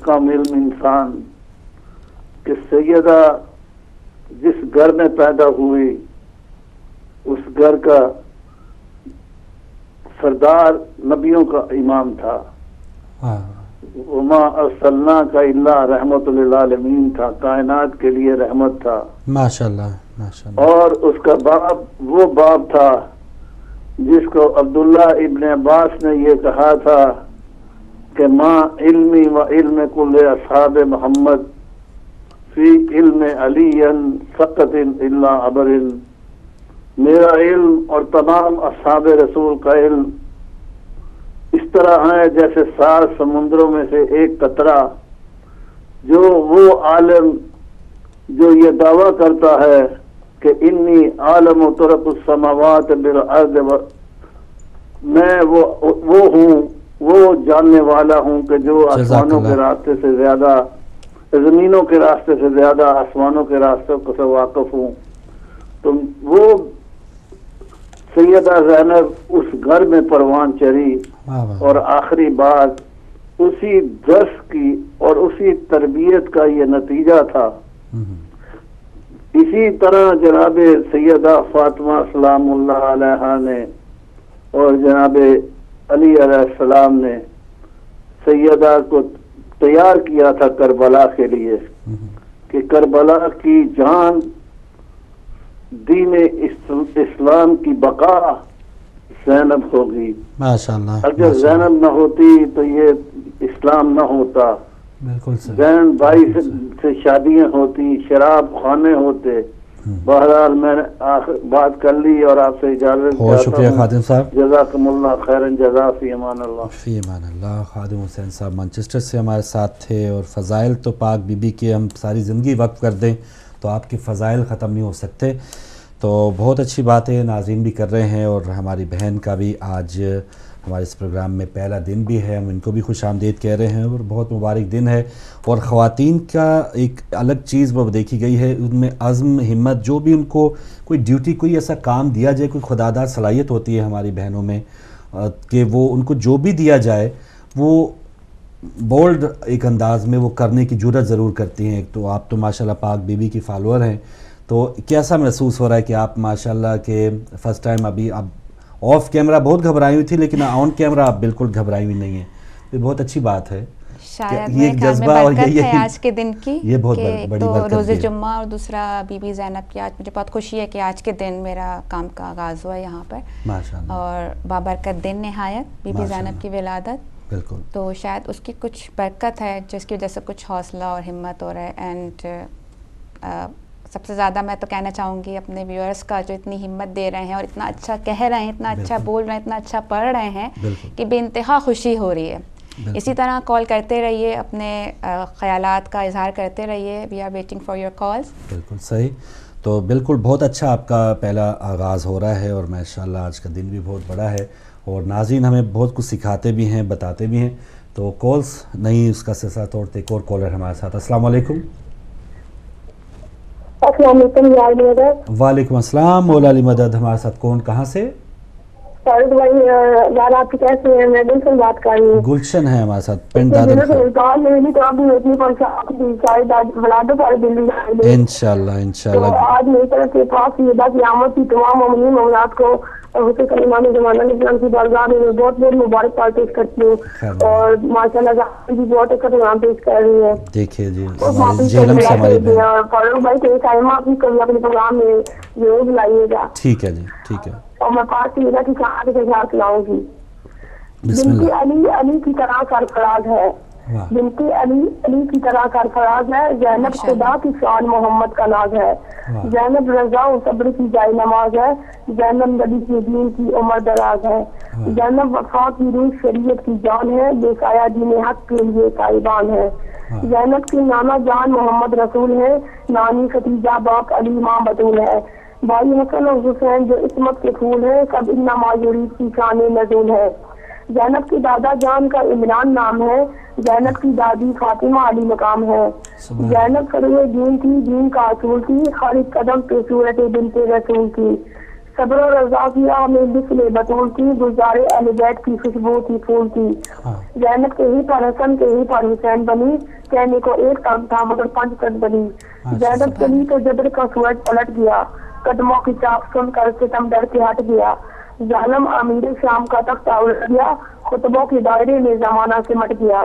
کم علم انسان، کہ سیدہ جس گھر میں پیدا ہوئی اس گھر کا سردار نبیوں کا امام تھا. وما ارسلناک الا رحمت للعالمین تھا، کائنات کے لیے رحمت تھا. ماشاءاللہ ماشاءاللہ. اور اس کا باپ وہ باپ تھا جس کو عبداللہ ابن عباس نے یہ کہا تھا کہ ماں علمی و علم کل اصحاب محمد فی علم علی سقط الا عبر، میرا علم اور تمام اصحاب رسول کا علم اس طرح ہے جیسے 7 سمندروں میں سے ایک قطرہ. جو وہ عالم جو یہ دعویٰ کرتا ہے کہ انی عالم و طرق السماوات بالارض، میں وہ ہوں، وہ جاننے والا ہوں کہ جو آسمانوں کے راستے سے زیادہ، زمینوں کے راستے سے زیادہ آسمانوں کے راستوں کو سے واقف ہوں. تو وہ سیدہ زینب اس گھر میں پروان چڑھی، اور آخری بات اسی درس کی اور اسی تربیت کا یہ نتیجہ تھا. اسی طرح جناب سیدہ فاطمہ سلام اللہ علیہ نے اور جناب علی علیہ السلام نے سیدہ کو تیار کیا تھا کربلا کے لیے کہ کربلا کی جان دین اسلام کی بقا زینب ہوگی. ماشاءاللہ. اگر زینب نہ ہوتی تو یہ اسلام نہ ہوتا. بالکل زین بھائی سے شادیاں ہوتی, شراب خانے ہوتے. بہرحال میں نے بات کر لی اور آپ سے اجازت. بہت شکریہ خادم صاحب. جزاکم اللہ خیرن جزا. فی امان اللہ. فی امان اللہ. خادم حسین صاحب مانچسٹر سے ہمارے ساتھ تھے. اور فضائل تو پاک بی بی کے ہم ساری زندگی وقف کر دیں تو آپ کے فضائل ختم نہیں ہو سکتے. تو بہت اچھی بات ہے, ناظرین بھی کر رہے ہیں اور ہماری بہن کا بھی آج ہمارے اس پروگرام میں پہلا دن بھی ہے, ہم ان کو بھی خوش آمدید کہہ رہے ہیں اور بہت مبارک دن ہے. اور خواتین کا ایک الگ چیز وہ دیکھی گئی ہے, ان میں عزم, ہمت, جو بھی ان کو کوئی ڈیوٹی, کوئی ایسا کام دیا جائے, کوئی خداداد صلاحیت ہوتی ہے ہماری بہنوں میں کہ وہ ان کو جو بھی دیا جائے وہ بولڈ ایک انداز میں وہ کرنے کی جرت ضرور کرتی ہیں. تو آپ تو ماشاءاللہ پاک بی بی کی فالوور ہیں, تو کیسا محسوس ہو رہا ہے کہ آپ ماشاءاللہ کہ فرسٹ ٹائم ابھی اب آف کیمرہ بہت گھبرائی ہوئی تھی لیکن آن کیمرہ آپ بالکل گھبرائی ہوئی نہیں ہیں, یہ بہت اچھی بات ہے. شاید یہ جذبہ اور یہ آج کے دن کی, یہ بہت بڑی برکت ہے. روز جمعہ اور دوسرا بی بی زینب کی, آج مجھے بہت خوشی ہے کہ آج کے دن میرا کام کا آغاز ہوا ہے یہاں پر ماشاءاللہ, اور بابرکت دن نہایت بی بی زینب کی ولادت. بالکل, تو شاید اس کی کچھ برکت ہے جس کی وجہ سے کچھ حوصلہ اور ہمت ہو رہا ہے. اینڈ سب سے زیادہ میں تو کہنا چاہوں گی اپنے ویورز کا, جو اتنی ہمت دے رہے ہیں اور اتنا اچھا کہہ رہے ہیں, اتنا اچھا بول رہے ہیں, اتنا اچھا پڑھ رہے ہیں کہ بے انتہا خوشی ہو رہی ہے. اسی طرح کال کرتے رہیے, اپنے خیالات کا اظہار کرتے رہیے. We are waiting for your calls. بالکل صحیح. تو بالکل بہت اچھا آپ کا پہلا آغاز ہو رہا ہے اور ماشاءاللہ آج کا دن بھی بہت بڑا ہے اور ناظرین ہمیں بہت کچھ سکھاتے بھی ہیں, بتاتے بھی ہیں. تو کالز نہیں, اس کا سلسلہ توڑتے ایک اور کالر ہمارے ساتھ. السلام علیکم. السلام علیکم. وعلیکم السلام. مولا علی مدد. ہمارے ساتھ کون, کہاں سے؟ آپ کیسے ہیں؟ میں گلشن بات کر رہی ہوں. گلشن ہے ہمارے ساتھ, پنڈ انشاءاللہ انشاءاللہ. آج میری طرف سے پاس یہ بات قیامت کی تمام مومنین مومنات کو حسین امام زمانہ اسلام کی بارگاہ میں بہت بہت مبارکباد پیش کرتی ہوں اور ماشاءاللہ بھی بہت اچھا پروگرام پیش کر رہی ہے. دیکھیے جی جہلم سے ہماری بہن فاروق بھائی کے ٹائم آپ بھی کبھی اپنے پروگرام میں ضرور بلائیے گا. ٹھیک ہے جی, ٹھیک ہے. اور میں پاس کی کی شہادت کے خیال سناؤں گی. بنتی علی علی کی طرح سرفراز ہے, بنتی علی علی کی طرح سرفراز ہے. زینب خدا کی شان محمد کا ناز ہے. زینب رضا و صبر کی جائے نماز ہے. زینب نبی کے دین کی عمر دراز ہے. زینب وفا کی روح شریعت کی جان ہے. بے سایہ دین حق کے لیے تائبان ہے. زینب کی نانا جان محمد رسول ہے. نانی ختیجہ باپ علی ماں بطول ہے. بھائی حسن اور حسین جو عصمت کے پھول ہے. سب ان مایورید کی شان نزول ہے. زینب کی دادا جان کا عمران نام ہے. زینب کی دادی فاطمہ علی مقام ہے. زینب فروغ دین کی, دین کا اصول کی. خالد قدم پہ صورت بنت رسول کی. صبر و رضا کی راہ میں بسل بطول کی. گلزار اہل بیت کی خوشبو کی پھول کی. زینب کے ہی پر حسن کے ہی پر حسین بنی. کہنے کو ایک کام تھا مگر 5 قد بنی. زینب چلی تو جبر کا سورج پلٹ گیا. قدموں کی چاپ سن کر ستم ڈر کے ہٹ گیا. ظالم امیر شام کا تخت الٹ گیا. خطبوں کے دائرے میں زمانہ سے مٹ گیا.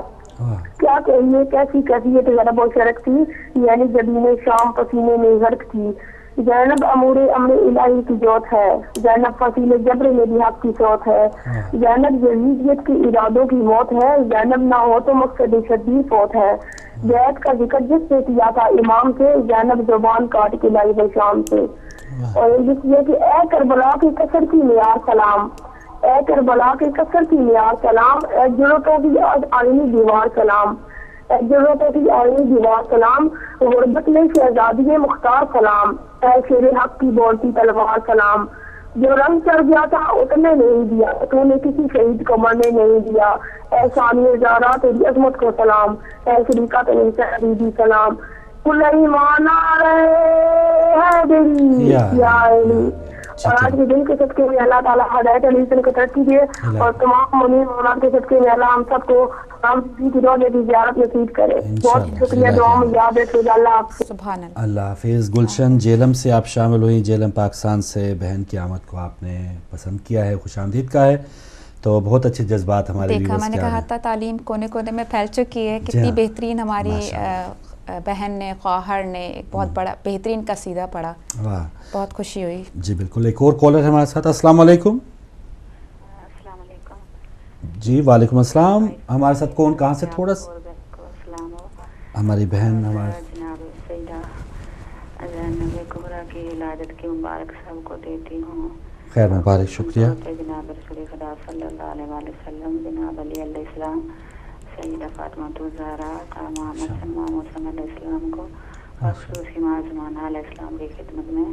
کیا کہیے کیسی کیفیت غرب و شرک تھی. یعنی جبین شام پسینے میں غرق تھی. زینب امور امر الہی کی جوت ہے. زینب فصیل جبر میں بھی حق کی صوت ہے. زینب یزیدیت کی ارادوں کی موت ہے. زینب نہ ہو تو مقصد شدید فوت ہے. بیعت کا ذکر جس سے کیا تھا امام سے. زینب زبان کاٹ کے لائی ہے شام سے. اور یہ کہ اے کربلا کی کثر کی معیار سلام. اے کربلا کی کثر کی معیار سلام. اے جرتوں کی آئینی دیوار سلام. اے جرتوں کی آئینی دیوار سلام. غربت میں شہزادی مختار سلام. اے شیر حق کی بولتی تلوار سلام. جو رنگ چڑھ گیا تھا اتنے نہیں دیا. تو نے کسی شہید کو مرنے نہیں دیا. اے ثانیہ زہرا تیری عظمت کو سلام. اے شریکہ تیری حبیبی سلام. کل ایمان آ رہے ہے دل یا علی. اور آج کے دن کے صدقے میں اللہ تعالیٰ ہدایت علی کو ترقی دے اور تمام منیر مولانا کے صدقے میں اللہ ہم سب کو رام کی روزے کی زیارت نصیب کرے. بہت شکریہ, دعا میں یاد رکھیے. اللہ حافظ. سبحان اللہ. اللہ حافظ. گلشن جیلم سے آپ شامل ہوئی, جیلم پاکستان سے. بہن کی آمد کو آپ نے پسند کیا ہے, خوش آمدید کا ہے. تو بہت اچھے جذبات ہمارے دیکھا میں نے کہا تھا تعلیم کونے کونے میں پھیل چکی ہے، کتنی بہترین ہماری بہن نے خواہر نے ایک بہت بڑا بہترین قصیدہ پڑھا، بہت خوشی ہوئی. جی بالکل. ایک اور کالر ہمارے ساتھ. السلام علیکم. السلام علیکم. جی وعلیکم السلام. ہمارے ساتھ کون کہاں سے؟ تھوڑا سا ہماری بہن ہمارے جناب سیدہ زینب کبریٰ کی ولادت کی مبارک سب کو دیتی ہوں. خیر مبارک. شکریہ. جناب رسول خدا صلی اللہ علیہ وسلم، جناب علی علیہ السلام، سیدہ فاطمہ الزہرا، آقا محمد صلی اللہ علیہ وسلم کو، خصوصی معظمانہ علیہ السلام کی خدمت میں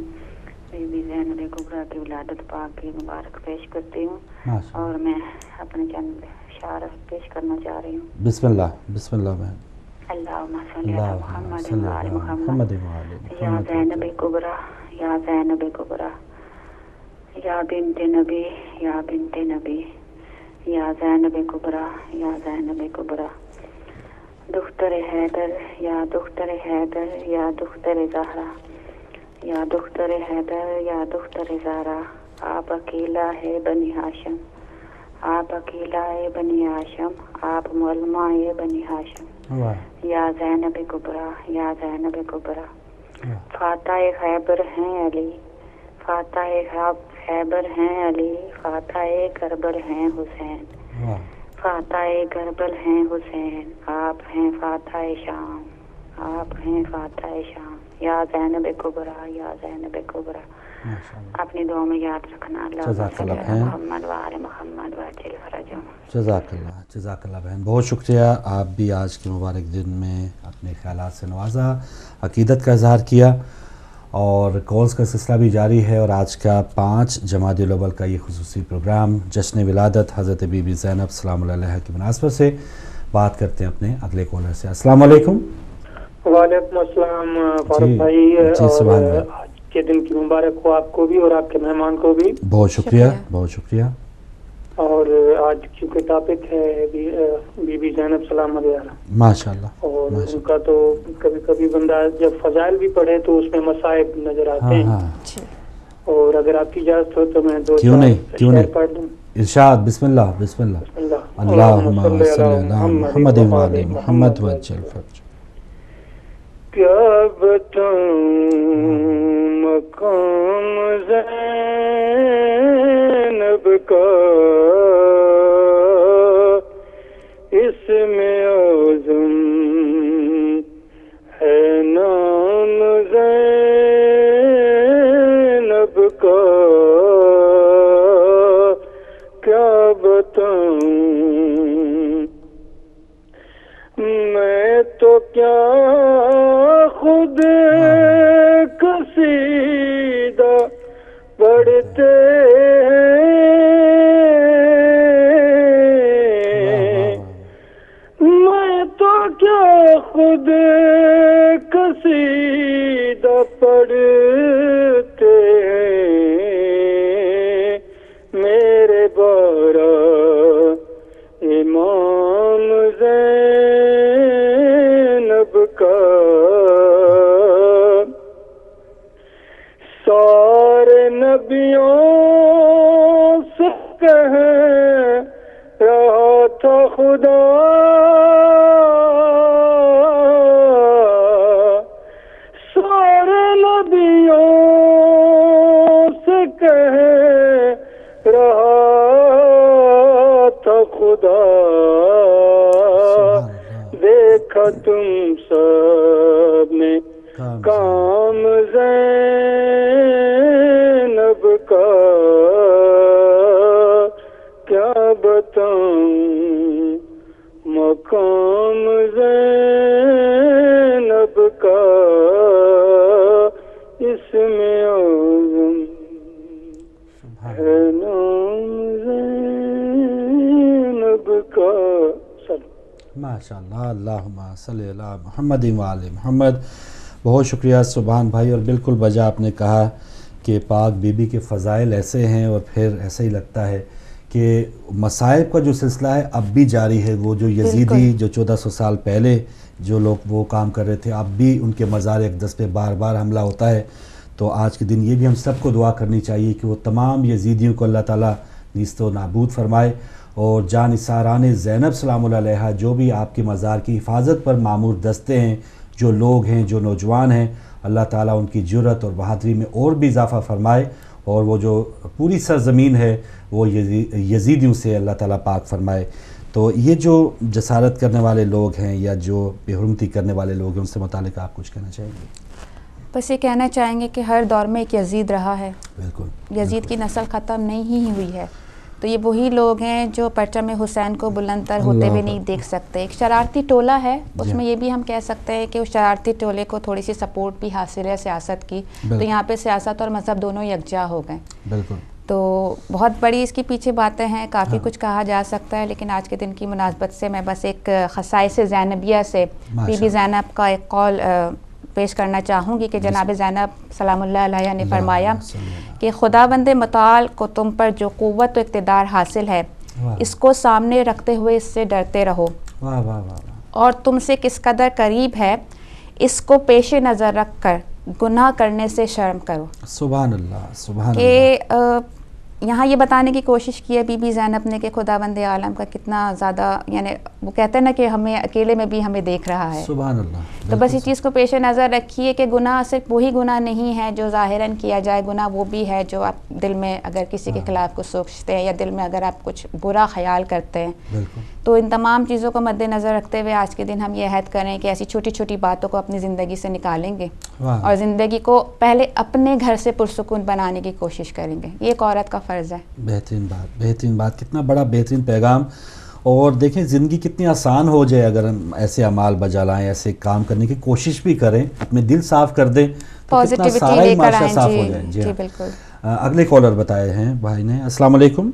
بی بی زینب کبریٰ کی ولادت پاک کی مبارک پیش کرتی ہوں، اور میں اپنے چند اشعار پیش کرنا چاہ رہی ہوں. بسم اللہ. بسم اللہ بہن. اللہم صلی علی محمد و آل محمد. یا زینب کبریٰ، یا زینب کبریٰ، یا بنت نبی، یا بنت نبی، یا زینب کبریٰ، یا زینب کبریٰ، دختر حیدر، یا دختر حیدر، یا دختر زہرا، یا دختر حیدر، یا دختر زہرا، آپ اکیلا ہے بنی ہاشم، آپ اکیلا ہے بنی ہاشم، آپ معلمہ ہے بنی ہاشم. یا زینب کبریٰ، یا زینب کبریٰ، فاتح خیبر ہیں علی، فاتح خیبر ہیں علی، فاتح کربل ہیں حسین، فاتح کربل ہیں حسین، آپ ہیں فاتح شام، آپ ہیں فاتح شام. یا زینب کبریٰ، یا زینب کبریٰ. اپنی دعا میں یاد رکھنا. اللہ محمد و آل محمد وعجل فرجہم. جزاک اللہ. جزاک اللہ بہن. بہت شکریہ. آپ بھی آج کے مبارک دن میں اپنے خیالات سے نوازا، عقیدت کا اظہار کیا، اور کالز کا سلسلہ بھی جاری ہے. اور آج کا 5 جمادی الاول کا یہ خصوصی پروگرام جشن ولادت حضرت بی بی زینب سلام اللہ علیہا کی مناسبت سے بات کرتے ہیں اپنے اگلے کالر سے. السلام علیکم. وعلیکم السلام فاروق بھائی. اور آج کے دن کی مبارک ہو آپ کو بھی اور آپ کے مہمان کو بھی. بہت شکریہ. بہت شکریہ. اور آج چونکہ ٹاپک ہے بی بی زینب سلام علیہا ماشاء اللہ، اور ان کا تو کبھی کبھی بندہ جب فضائل بھی پڑھے تو اس میں مصائب نظر آتے ہیں. اور اگر آپ کی اجازت ہو تو میں 2 شعر پڑھ دوں. ارشاد. بسم اللہ. بسم اللہ. اللہم صلی علی محمد و آل محمد وعجل فرجہ. کیا بتاؤں مقام زینب کا، اس میں اعظم ہے نام زینب کا. کیا بتاؤں میں تو کیا خود قصیدہ پڑھتے ہیں، میں تو کیا خود قصیدہ پڑھتے ہیں. میرے بارہ امام زینب کا، سارے نبیوں سے کہہ رہا تھا خدا، سارے نبیوں سے کہہ رہا تھا خدا. دیکھا تم سب نے کام زینب کا، کیا بتاؤں مقام زینب کا، اس میں اعظم ہے نام زینب کا. ماشاء اللہ. اللہم صلی علی محمد و آل محمد. بہت شکریہ سبحان بھائی. اور بالکل بجا آپ نے کہا کہ پاک بی بی کے فضائل ایسے ہیں، اور پھر ایسا ہی لگتا ہے کہ مصائب کا جو سلسلہ ہے اب بھی جاری ہے. وہ جو یزیدی جو 1400 سال پہلے جو لوگ وہ کام کر رہے تھے، اب بھی ان کے مزار اقدس پہ بار بار حملہ ہوتا ہے. تو آج کے دن یہ بھی ہم سب کو دعا کرنی چاہیے کہ وہ تمام یزیدیوں کو اللہ تعالیٰ نیست و نابود فرمائے. اور جانثاران زینب سلام اللہ علیہا جو بھی آپ کے مزار کی حفاظت پر معمور دستے ہیں، جو لوگ ہیں، جو نوجوان ہیں، اللہ تعالیٰ ان کی جرت اور بہادری میں اور بھی اضافہ فرمائے، اور وہ جو پوری سرزمین ہے وہ یزیدیوں سے اللہ تعالیٰ پاک فرمائے۔ تو یہ جو جسارت کرنے والے لوگ ہیں یا جو بے حرمتی کرنے والے لوگ ہیں، ان سے متعلق آپ کچھ کہنا چاہیں گے؟ بس یہ کہنا چاہیں گے کہ ہر دور میں ایک یزید رہا ہے، بالکل یزید کی نسل ختم نہیں ہی ہوئی ہے، تو یہ وہی لوگ ہیں جو پرچم حسین کو بلند تر ہوتے ہوئے نہیں دیکھ سکتے۔ ایک شرارتی ٹولہ ہے، اس میں یہ بھی ہم کہہ سکتے ہیں کہ اس شرارتی ٹولے کو تھوڑی سی سپورٹ بھی حاصل ہے سیاست کی، تو یہاں پہ سیاست اور مذہب دونوں یکجا ہو گئے۔ بالکل، تو بہت بڑی اس کی پیچھے باتیں ہیں، کافی کچھ کہا جا سکتا ہے، لیکن آج کے دن کی مناسبت سے میں بس ایک خصائص زینبیہ سے بی بی زینب کا ایک قول پیش کرنا چاہوں گی کہ جناب زینب سلام اللہ علیہ نے فرمایا کہ خداوند متعال کو تم پر جو قوت و اقتدار حاصل ہے اس کو سامنے رکھتے ہوئے اس سے ڈرتے رہو، اور تم سے کس قدر قریب ہے اس کو پیش نظر رکھ کر گناہ کرنے سے شرم کرو۔ سبحان اللہ، سبحان کہ یہاں یہ بتانے کی کوشش کی ہے بی بی زینب نے کہ خداوند عالم کا کتنا زیادہ، یعنی وہ کہتے ہیں نا کہ ہمیں اکیلے میں بھی ہمیں دیکھ رہا ہے، سبحان اللہ۔ تو بس اس چیز کو پیش نظر رکھیے کہ گناہ صرف وہی گناہ نہیں ہے جو ظاہراً کیا جائے، گناہ وہ بھی ہے جو آپ دل میں اگر کسی کے خلاف کچھ سوچتے ہیں یا دل میں اگر آپ کچھ برا خیال کرتے ہیں، تو ان تمام چیزوں کو مد نظر رکھتے ہوئے آج کے دن ہم یہ عہد کریں کہ ایسی چھوٹی چھوٹی باتوں کو اپنی زندگی سے نکالیں گے اور زندگی کو پہلے اپنے گھر سے پرسکون بنانے کی کوشش کریں گے، یہ ایک عورت کا فرض ہے۔ بہترین بات، کتنا بڑا بہترین پیغام۔ اور دیکھیں زندگی کتنی آسان ہو جائے اگر ہم ایسے اعمال بجا لائیں، ایسے کام کرنے کی کوشش بھی کریں، اپنے دل صاف کر دیں تو کتنا سارا ہی معاشرہ صاف ہو جائے۔ جی بالکل۔ اگلے کالر بتائے ہیں بھائی نے، السلام علیکم۔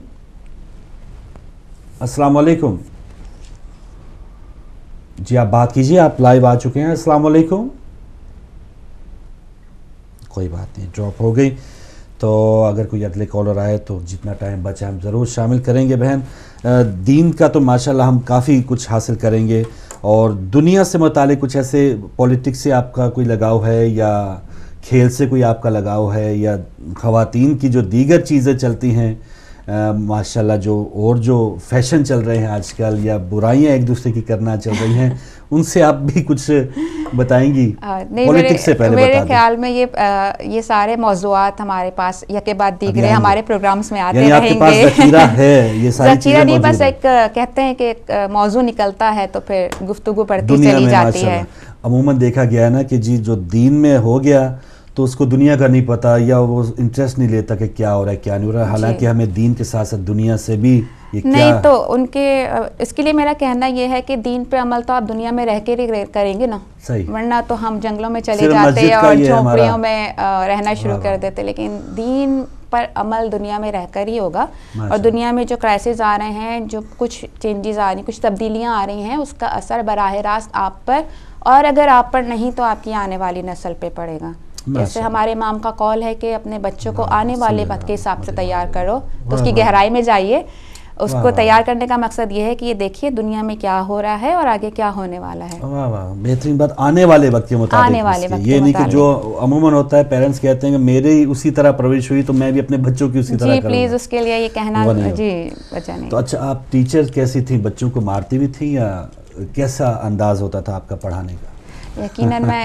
السلام علیکم جی، آپ بات کیجئے، آپ لائیو آ چکے ہیں۔ السلام علیکم۔ کوئی بات نہیں، ڈراپ ہو گئی، تو اگر کوئی اگلے کالر آئے تو جتنا ٹائم بچا ہم ضرور شامل کریں گے۔ بہن، دین کا تو ماشاءاللہ ہم کافی کچھ حاصل کریں گے، اور دنیا سے متعلق کچھ ایسے پولیٹکس سے آپ کا کوئی لگاؤ ہے یا کھیل سے کوئی آپ کا لگاؤ ہے یا خواتین کی جو دیگر چیزیں چلتی ہیں ماشاءاللہ، جو فیشن چل رہے ہیں آج کل یا برائیاں ایک دوسرے کی کرنا چل رہی ہیں، ان سے آپ بھی کچھ بتائیں گی؟ پولیٹکس سے پہلے میرے خیال میں یہ سارے موضوعات ہمارے پاس یکے بعد دیگرے ہمارے پروگرامز میں آتے رہیں گے۔ ذخیرہ نہیں، بس ایک کہتے ہیں کہ ایک موضوع نکلتا ہے تو پھر گفتگو بڑھتی چلی جاتی ہے۔ عموماً دیکھا گیا ہے نا کہ جی جو دین میں ہو گیا تو اس کو دنیا کا نہیں پتا یا وہ انٹرسٹ نہیں لیتا کہ کیا ہو رہا ہے کیا نہیں ہو رہا ہے، حالانکہ ہمیں دین کے ساتھ ساتھ دنیا سے بھی نہیں، تو ان کے اس کے لیے میرا کہنا یہ ہے کہ دین پہ عمل تو آپ دنیا میں رہ کے کریں گے نا، ورنہ تو ہم جنگلوں میں چلے جاتے اور جھونپڑیوں میں رہنا شروع کر دیتے، لیکن دین پر عمل دنیا میں رہ کر ہی ہوگا۔ اور دنیا میں جو کرائسس آ رہے ہیں، جو کچھ چینجز آ رہی ہیں، کچھ تبدیلیاں آ رہی ہیں، اس کا اثر براہ راست آپ پر، اور اگر آپ پر نہیں تو آپ کی آنے والی نسل پہ پڑے گا۔ جیسے ہمارے امام کا قول ہے کہ اپنے بچوں کو آنے والے وقت کے حساب سے تیار کرو، تو اس کی گہرائی میں جائیے، اس کو تیار کرنے کا مقصد یہ ہے کہ یہ دیکھیے دنیا میں کیا ہو رہا ہے اور آگے کیا ہونے والا ہے۔ واہ واہ، بہترین بات، آنے والے وقت کے مطابق، یہ نہیں کہ جو عموماً ہوتا ہے پیرنٹس کہتے ہیں کہ میری اسی طرح پرورش ہوئی تو میں بھی اپنے بچوں کی اسی طرح کروں۔ جی پلیز، اس کے لیے یہ کہنا جی بچا نہیں۔ تو اچھا، آپ ٹیچر کیسی تھیں؟ بچوں کو مارتی بھی تھیں یا کیسا انداز ہوتا تھا آپ کا پڑھانے کا؟ یقیناً میں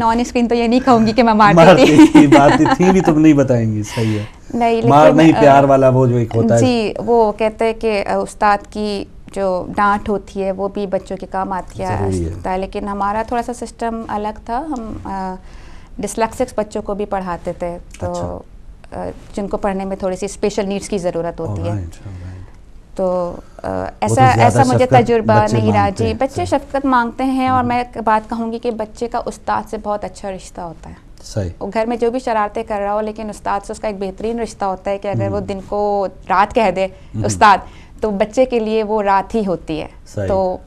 آن اسکرین تو یہ نہیں کہوں گی کہ میں مارتی تھی، باتیں تھیں بھی تم نہیں بتائیں گی، صحیح ہے، مار نہیں پیار والا وہ جو ایک ہوتا ہے۔ جی، وہ کہتے ہیں کہ استاد کی جو ڈانٹ ہوتی ہے وہ بھی بچوں کے کام آتی ہے، لیکن ہمارا تھوڑا سا سسٹم الگ تھا، ہم ڈسلیکسکس بچوں کو بھی پڑھاتے تھے، تو جن کو پڑھنے میں تھوڑی سی اسپیشل نیڈس کی ضرورت ہوتی ہے، تو ایسا مجھے تجربہ نہیں رہا۔ جی، بچے شفقت مانگتے ہیں، اور میں بات کہوں گی کہ بچے کا استاد سے بہت اچھا رشتہ ہوتا ہے۔ وہ گھر میں جو بھی شرارتیں کر رہا ہو، لیکن استاد سے اس کا ایک بہترین رشتہ ہوتا ہے کہ اگر وہ دن کو رات کہہ دے استاد، تو بچے کے لیے وہ رات ہی ہوتی ہے۔ تو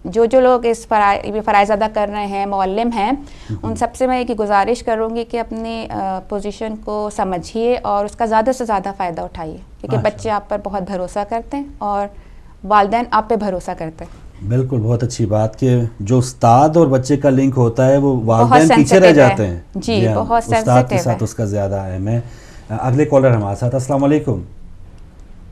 جو لوگ اس فرائض ادا کر رہے ہیں، معلم ہیں، ان سب سے میں ایک گزارش کروں گی کہ اپنی پوزیشن کو سمجھیے اور اس کا زیادہ سے زیادہ فائدہ اٹھائیے، کیونکہ بچے آپ پر بہت بھروسہ کرتے ہیں اور والدین آپ پہ بھروسہ کرتے ہیں۔ بالکل، بہت اچھی بات کہ جو استاد اور بچے کا لنک ہوتا ہے وہ والدین پیچھے رہ جاتے ہیں۔ جی، بہت استاد کے ساتھ اس کا زیادہ اہم ہے۔ اگلے کالر ہمارے ساتھ، السلام علیکم۔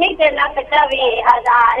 1,20,000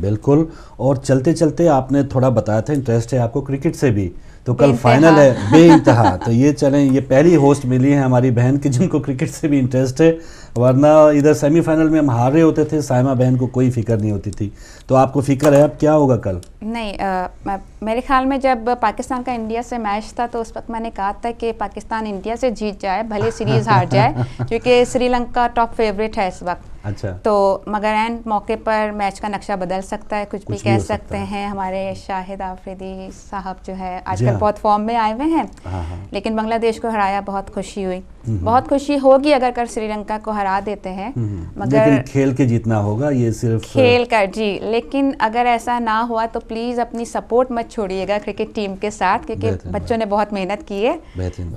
بالکل. اور چلتے چلتے آپ نے تھوڑا بتایا تھا انٹرسٹ ہے آپ کو کرکٹ سے بھی, تو کل فائنل ہے بے انتہا. تو یہ چلیں, یہ پہلی ہوسٹ ملی ہے ہماری بہن کی جن کو کرکٹ سے بھی انٹرسٹ ہے, ورنہ ادھر سیمی فائنل میں ہم ہار رہے ہوتے تھے, سائمہ بہن کو کوئی فکر نہیں ہوتی تھی. تو آپ کو فکر ہے اب کیا ہوگا کل؟ نہیں, میرے خیال میں جب پاکستان کا انڈیا سے میچ تھا تو اس وقت میں نے کہا تھا کہ پاکستان انڈیا سے جیت جائے, بھلے سیریز ہار جائے, کیونکہ سری لنکا ٹاپ فیوریٹ ہے اس وقت. اچھا. تو مگر اینڈ موقع پر میچ کا نقشہ بدل سکتا ہے, کچھ بھی کہہ سکتے ہیں. ہمارے شاہد آفریدی صاحب جو ہے آج کل بہت فارم میں آئے ہوئے ہیں, لیکن بنگلہ دیش کو ہرایا, بہت خوشی ہوئی, بہت خوشی ہوگی اگر کر سری لنکا کو ہرا دیتے ہیں, مگر کھیل کے جیتنا ہوگا, یہ صرف کھیل کر. جی, لیکن اگر ایسا نہ ہوا تو پلیز اپنی سپورٹ مت چھوڑیے گا کرکٹ ٹیم کے ساتھ, کیونکہ بچوں نے بہت محنت کی ہے,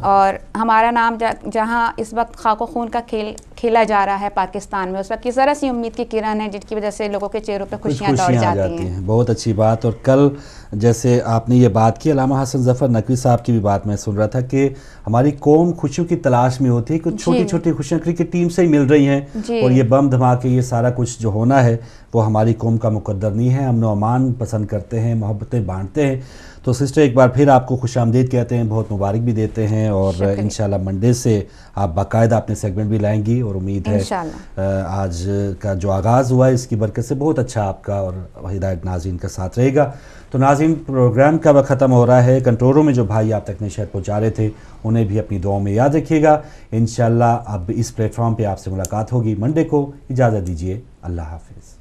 اور ہمارا نام جہاں اس وقت خاک و خون کا کھیل کھیلا جا رہا ہے پاکستان میں, اس وقت کی ذرا سی امید کی کرن ہے جن کی وجہ سے لوگوں کے چہروں پہ خوشیاں دوڑ جاتی ہیں. بہت اچھی بات. اور کل جیسے آپ نے یہ بات کی, علامہ حسن ظفر نقوی صاحب کی بھی بات میں سن رہا تھا کہ ہماری قوم خوشیوں کی تلاش میں ہوتی ہے, کچھ چھوٹی چھوٹی خوشیاں کرکٹ ٹیم سے ہی مل رہی ہیں, اور یہ بم دھماکے یہ سارا کچھ جو ہونا ہے وہ ہماری قوم کا مقدر نہیں ہے. امن و امان پسند کرتے ہیں, محبتیں بانٹتے ہیں. تو سسٹر ایک بار پھر آپ کو خوش آمدید کہتے ہیں, بہت مبارک بھی دیتے ہیں, اور انشاءاللہ منڈے سے آپ باقاعدہ اپنے سیگمنٹ بھی لائیں گی, اور امید ہے آج کا جو آغاز ہوا ہے اس کی برکت سے بہت اچھا آپ کا اور ہدایت ناظرین کا ساتھ رہے گا. تو ناظرین, پروگرام کا وقت ختم ہو رہا ہے. کنٹرولوں میں جو بھائی آپ تک نشر پہنچا رہے تھے انہیں بھی اپنی دعاؤں میں یاد رکھیے گا. انشاءاللہ اب اس پلیٹ فارم پہ آپ سے ملاقات ہوگی منڈے کو. اجازت دیجیے, اللہ حافظ.